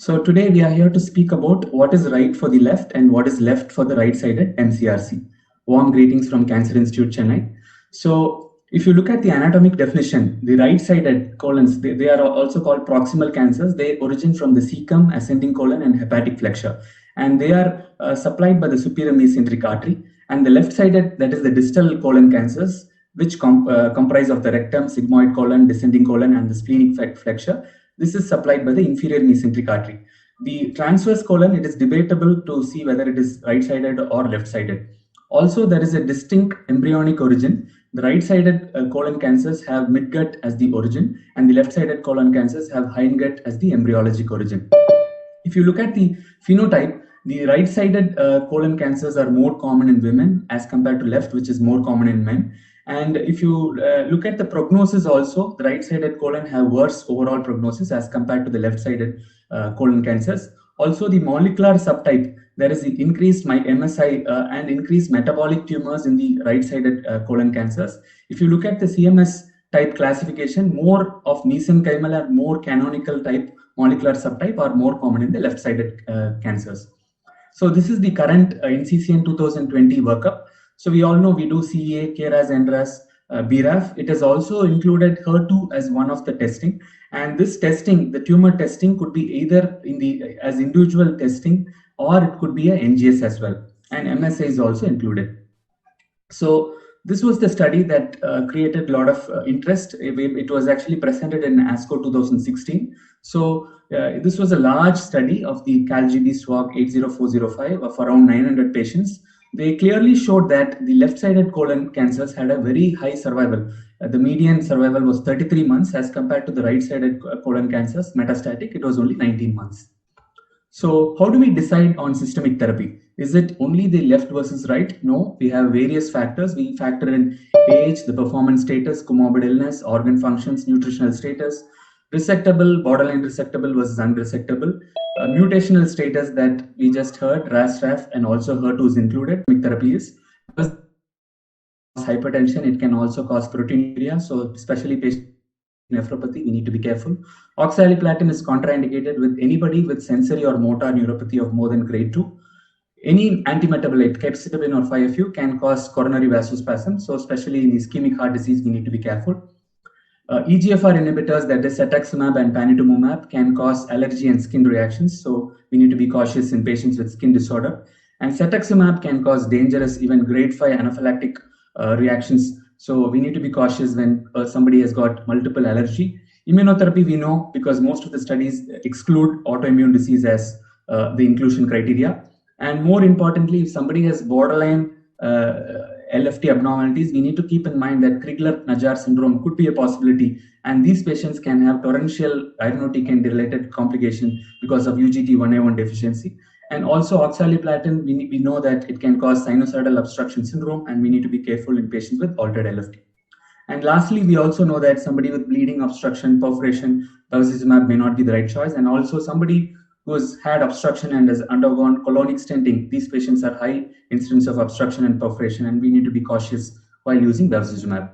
So today we are here to speak about what is right for the left and what is left for the right-sided MCRC. Warm greetings from Cancer Institute, Chennai. So if you look at the anatomic definition, the right-sided colons, they are also called proximal cancers. They origin from the cecum, ascending colon, and hepatic flexure. And they are supplied by the superior mesenteric artery. And the left-sided, that is the distal colon cancers, which comprise of the rectum, sigmoid colon, descending colon, and the splenic flexure. This is supplied by the inferior mesenteric artery. The transverse colon, it is debatable to see whether it is right-sided or left-sided. Also, there is a distinct embryonic origin. The right-sided colon cancers have midgut as the origin, and the left-sided colon cancers have hindgut as the embryologic origin. If you look at the phenotype, the right-sided colon cancers are more common in women as compared to left, which is more common in men. And if you look at the prognosis also, the right-sided colon have worse overall prognosis as compared to the left-sided colon cancers. Also, the molecular subtype, there is the increased MSI and increased metabolic tumors in the right-sided colon cancers. If you look at the CMS type classification, more of mesenchymal and more canonical type molecular subtype are more common in the left-sided cancers. So this is the current NCCN 2020 workup. So we all know we do CEA, KRAS, NRAS, BRAF. It has also included HER2 as one of the testing. And this testing, the tumor testing, could be either in the as individual testing or it could be a NGS as well. And MSA is also included. So this was the study that created a lot of interest. It was actually presented in ASCO 2016. So this was a large study of the CALGB SWOG 80405 of around 900 patients. They clearly showed that the left-sided colon cancers had a very high survival. The median survival was 33 months as compared to the right-sided colon cancers, metastatic, it was only 19 months. So how do we decide on systemic therapy? Is it only the left versus right? No, we have various factors. We factor in age, the performance status, comorbid illness, organ functions, nutritional status, resectable, borderline resectable versus unresectable, mutational status that we just heard, RAS, RAF, and also HER2 is included. Therapy is hypertension. It can also cause proteinuria. So especially patients with nephropathy, we need to be careful. Oxaliplatin is contraindicated with anybody with sensory or motor neuropathy of more than grade 2. Any antimetabolite, capecitabine or 5-FU, can cause coronary vasospasm. So especially in ischemic heart disease, we need to be careful. EGFR inhibitors, that is cetuximab and panitumumab, can cause allergy and skin reactions. So we need to be cautious in patients with skin disorder. And cetuximab can cause dangerous, even grade 5 anaphylactic reactions. So we need to be cautious when somebody has got multiple allergy. Immunotherapy, we know, because most of the studies exclude autoimmune disease as the inclusion criteria. And more importantly, if somebody has borderline LFT abnormalities, we need to keep in mind that Crigler-Najjar syndrome could be a possibility, and these patients can have torrential irinotecan-related complication because of UGT1A1 deficiency. And also oxaliplatin, we know that it can cause sinusoidal obstruction syndrome, and we need to be careful in patients with altered LFT. And lastly, we also know that somebody with bleeding, obstruction, perforation, bevacizumab may not be the right choice, and also somebody who has had obstruction and has undergone colonic stenting, these patients are high incidence of obstruction and perforation, and we need to be cautious while using bevacizumab.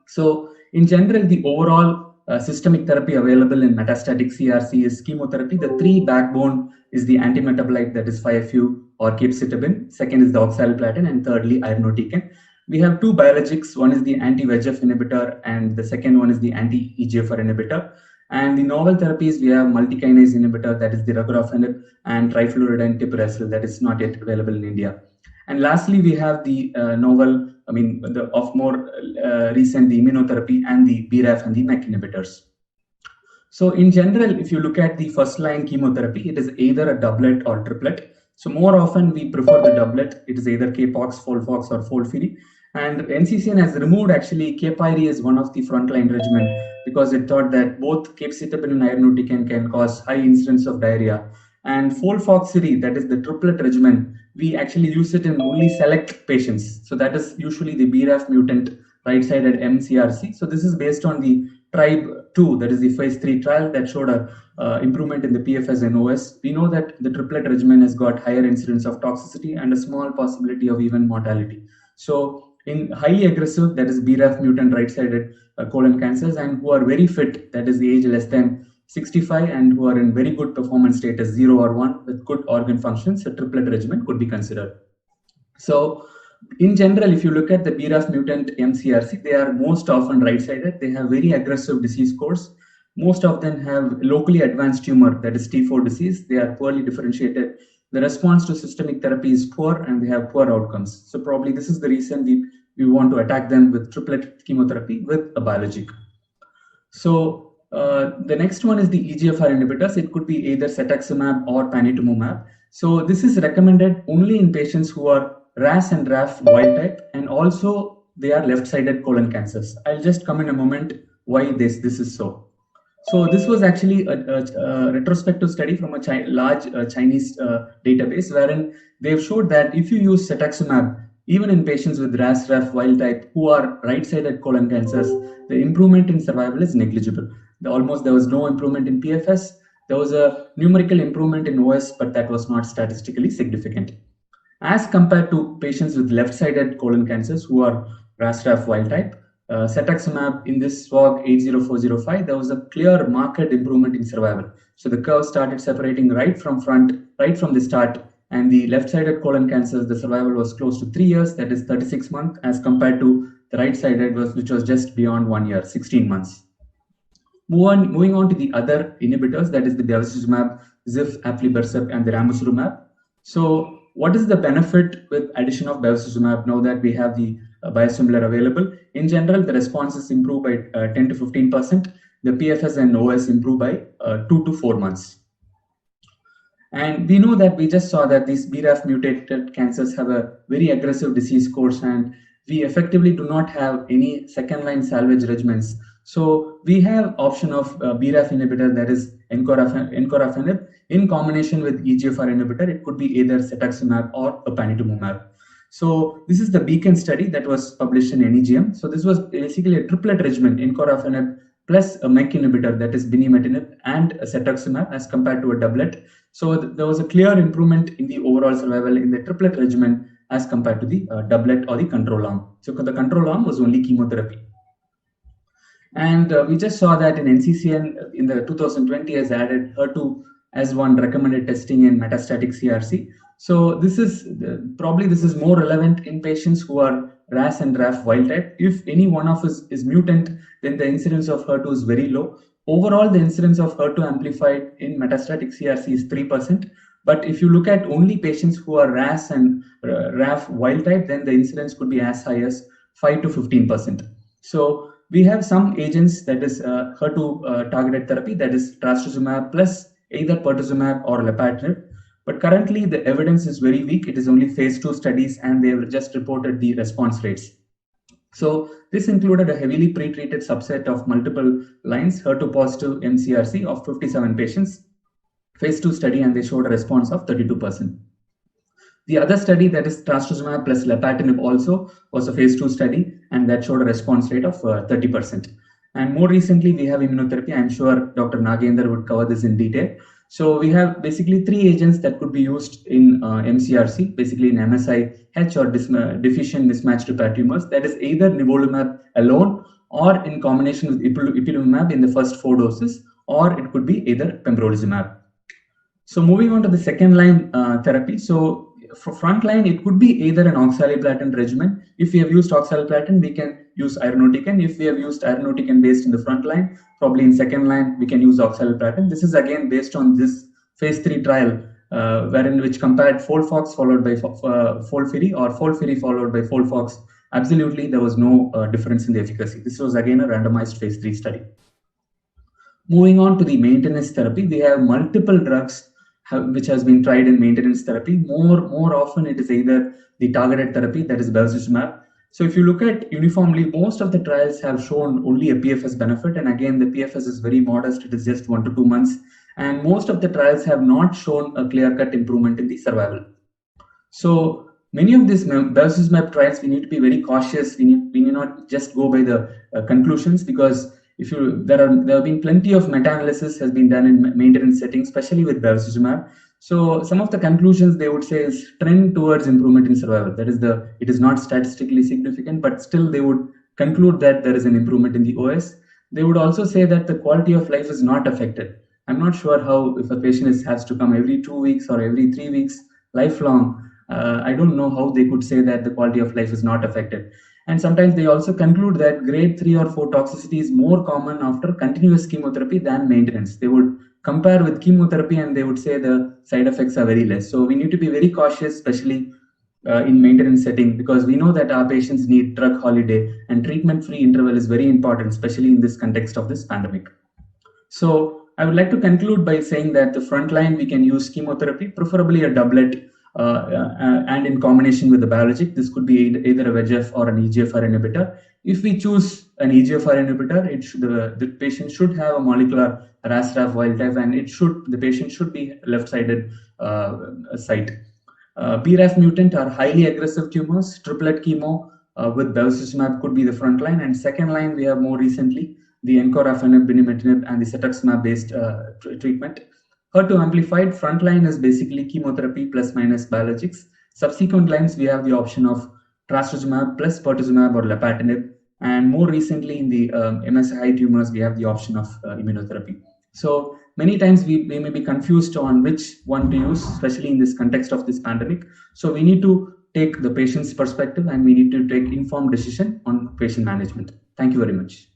So in general, the overall systemic therapy available in metastatic CRC is chemotherapy. The three backbone is the antimetabolite, that is 5-FU or capecitabine. Second is the oxaliplatin, and thirdly, irinotecan. We have two biologics. One is the anti-VEGF inhibitor, and the second one is the anti-EGFR inhibitor. And the novel therapies, we have multikinase inhibitor, that is the regorafenib, and trifluridine tipiracil, that is not yet available in India. And lastly, we have the novel, more recent, the immunotherapy and the BRAF and the MEK inhibitors. So in general, if you look at the first line chemotherapy, it is either a doublet or triplet. So more often we prefer the doublet. It is either Capox, Folfox or Folfiri. And NCCN has removed actually Capyri as one of the frontline regimen because it thought that both capecitabine and irinotecan can cause high incidence of diarrhea. And Folfoxiri, that is the triplet regimen, we actually use it in only select patients. So that is usually the BRAF mutant right-sided MCRC. So this is based on the TRIBE2, that is the phase 3 trial that showed a improvement in the PFS and OS. We know that the triplet regimen has got higher incidence of toxicity and a small possibility of even mortality. So in highly aggressive, that is BRAF mutant right-sided colon cancers, and who are very fit, that is the age less than 65 and who are in very good performance status 0 or 1 with good organ functions, a triplet regimen could be considered. So in general, if you look at the BRAF mutant MCRC, they are most often right-sided. They have very aggressive disease course. Most of them have locally advanced tumor, that is T4 disease. They are poorly differentiated. The response to systemic therapy is poor and they have poor outcomes. So probably this is the reason we want to attack them with triplet chemotherapy with a biologic. So the next one is the EGFR inhibitors. It could be either cetuximab or panitumumab. So this is recommended only in patients who are RAS and RAF wild type, and also they are left-sided colon cancers. I'll just come in a moment why this is so. So this was actually a retrospective study from a large Chinese database, wherein they've showed that if you use cetuximab, even in patients with RAS, RAF wild type who are right-sided colon cancers, the improvement in survival is negligible. There was no improvement in PFS. There was a numerical improvement in OS, but that was not statistically significant. As compared to patients with left-sided colon cancers who are RAS, RAF wild type, cetuximab in this SWOG 80405, there was a clear marked improvement in survival. So the curve started separating right from the start, and the left-sided colon cancers, the survival was close to 3 years, that is 36 months, as compared to the right-sided, which was just beyond 1 year, 16 months. Moving on to the other inhibitors, that is the bevacizumab, ZIF, aflibercept, and the ramucirumab. So what is the benefit with addition of bevacizumab now that we have the biosimilar available? In general, the responses improve by 10 to 15%. The PFS and OS improve by 2 to 4 months. And we know that we just saw that these BRAF mutated cancers have a very aggressive disease course, and we effectively do not have any second-line salvage regimens. So we have option of BRAF inhibitor, that is encorafenib, in combination with EGFR inhibitor. It could be either cetuximab or panitumumab. So this is the Beacon study that was published in NEJM. So this was basically a triplet regimen, encorafenib plus a MEK inhibitor, that is binimetinib, and a cetuximab as compared to a doublet. So there was a clear improvement in the overall survival in the triplet regimen as compared to the doublet or the control arm. So the control arm was only chemotherapy. And we just saw that in NCCN in the 2020 has added HER2 as one recommended testing in metastatic CRC. So this is more relevant in patients who are RAS and RAF wild type. If any one of us is mutant, then the incidence of HER2 is very low. Overall, the incidence of HER2 amplified in metastatic CRC is 3%. But if you look at only patients who are RAS and RAF wild type, then the incidence could be as high as 5 to 15%. So we have some agents, that is HER2 targeted therapy, that is trastuzumab plus either pertuzumab or lapatinib. But currently the evidence is very weak. It is only phase 2 studies, and they have just reported the response rates. So this included a heavily pretreated subset of multiple lines, HER2 positive MCRC of 57 patients, phase 2 study, and they showed a response of 32%. The other study, that is trastuzumab plus lapatinib, also was a phase 2 study, and that showed a response rate of 30%. And more recently, we have immunotherapy. I'm sure Dr. Nagendra would cover this in detail. So we have basically 3 agents that could be used in MCRC, basically in MSI-H or deficient mismatched repair tumors. That is either nivolumab alone or in combination with ipilimumab in the first 4 doses, or it could be either pembrolizumab. So moving on to the second line therapy. So for front line, it could be either an oxaliplatin regimen. If we have used oxaliplatin, we can use irinotecan. If we have used irinotecan based in the front line, probably in second line, we can use oxaliplatin. This is again based on this phase 3 trial, which compared FOLFOX followed by FOLFIRI or FOLFIRI followed by FOLFOX. Absolutely, there was no difference in the efficacy. This was again a randomized phase 3 study. Moving on to the maintenance therapy, we have multiple drugs which has been tried in maintenance therapy. More often, it is either the targeted therapy, that is bevacizumab. So if you look at uniformly, most of the trials have shown only a PFS benefit. And again, the PFS is very modest. It is just 1 to 2 months. And most of the trials have not shown a clear-cut improvement in the survival. So many of these bevacizumab trials, we need to be very cautious. We need not just go by the conclusions, because there have been plenty of meta-analysis has been done in maintenance settings, especially with bevacizumab. So some of the conclusions they would say is trend towards improvement in survival. That is it is not statistically significant, but still they would conclude that there is an improvement in the OS. They would also say that the quality of life is not affected. I'm not sure how, if a patient has to come every 2 weeks or every 3 weeks, lifelong. I don't know how they could say that the quality of life is not affected. And sometimes they also conclude that grade 3 or 4 toxicity is more common after continuous chemotherapy than maintenance. They would compare with chemotherapy and they would say the side effects are very less. So we need to be very cautious, especially in maintenance setting, because we know that our patients need drug holiday, and treatment-free interval is very important, especially in this context of this pandemic. So I would like to conclude by saying that the frontline, we can use chemotherapy, preferably a doublet, and in combination with the biologic. This could be either a VEGF or an EGFR inhibitor. If we choose an EGFR inhibitor, the patient should have a molecular RAS-RAF wild type, and the patient should be left-sided site. BRAF mutant are highly aggressive tumors. Triplet chemo with bevacizumab could be the front line, and second line we have more recently the encorafenib, binimetinib, and the cetuximab based treatment. HER2 amplified frontline is basically chemotherapy plus minus biologics. Subsequent lines we have the option of trastuzumab plus pertuzumab or lapatinib, and more recently in the MSI tumors we have the option of immunotherapy. So many times we may be confused on which one to use, especially in this context of this pandemic. So we need to take the patient's perspective and we need to take informed decision on patient management. Thank you very much.